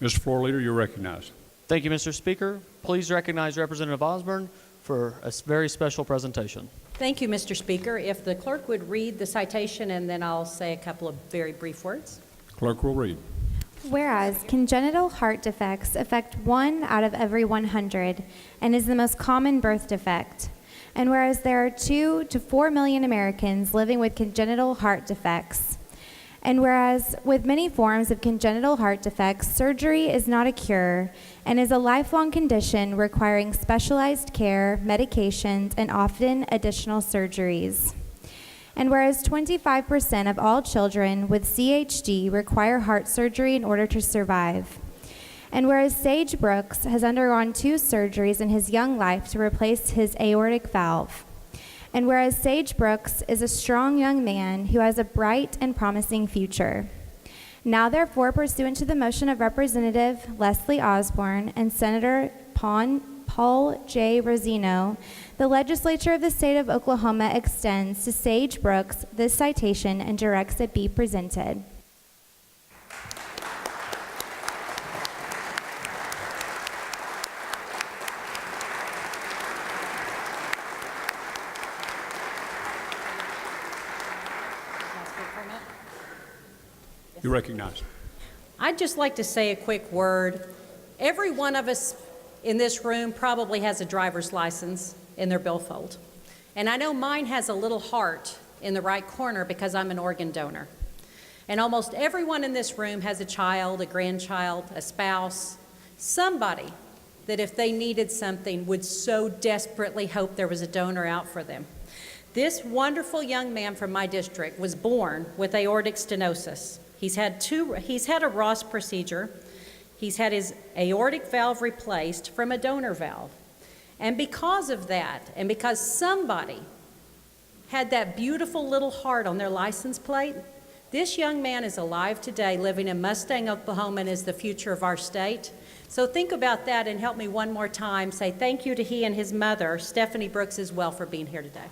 Mr. Floor Leader, you're recognized. Thank you, Mr. Speaker. Please recognize Representative Osborn for a very special presentation. Thank you, Mr. Speaker. If the clerk would read the citation, and then I'll say a couple of very brief words. Clerk will read. Whereas congenital heart defects affect 1 out of every 100 and is the most common birth defect. And whereas there are 2 to 4 million Americans living with congenital heart defects. And whereas with many forms of congenital heart defects, surgery is not a cure and is a lifelong condition requiring specialized care, medications, and often additional surgeries. And whereas 25% of all children with CHD require heart surgery in order to survive. And whereas Sage Brooks has undergone 2 surgeries in his young life to replace his aortic valve. And whereas Sage Brooks is a strong young man who has a bright and promising future. Now therefore, pursuant to the motion of Representative Leslie Osborn and Senator Paul J. Rosino, the Legislature of the State of Oklahoma extends to Sage Brooks this citation and directs it be presented. You're recognized. I'd just like to say a quick word. Every one of us in this room probably has a driver's license in their billfold. And I know mine has a little heart in the right corner because I'm an organ donor. And almost everyone in this room has a child, a grandchild, a spouse, somebody that if they needed something would so desperately hope there was a donor out for them. This wonderful young man from my district was born with aortic stenosis. He's had a Ross procedure. He's had his aortic valve replaced from a donor valve. And because of that, and because somebody had that beautiful little heart on their license plate, this young man is alive today, living in Mustang, Oklahoma, and is the future of our state. So think about that and help me one more time say thank you to he and his mother, Stephanie Brooks, as well, for being here today.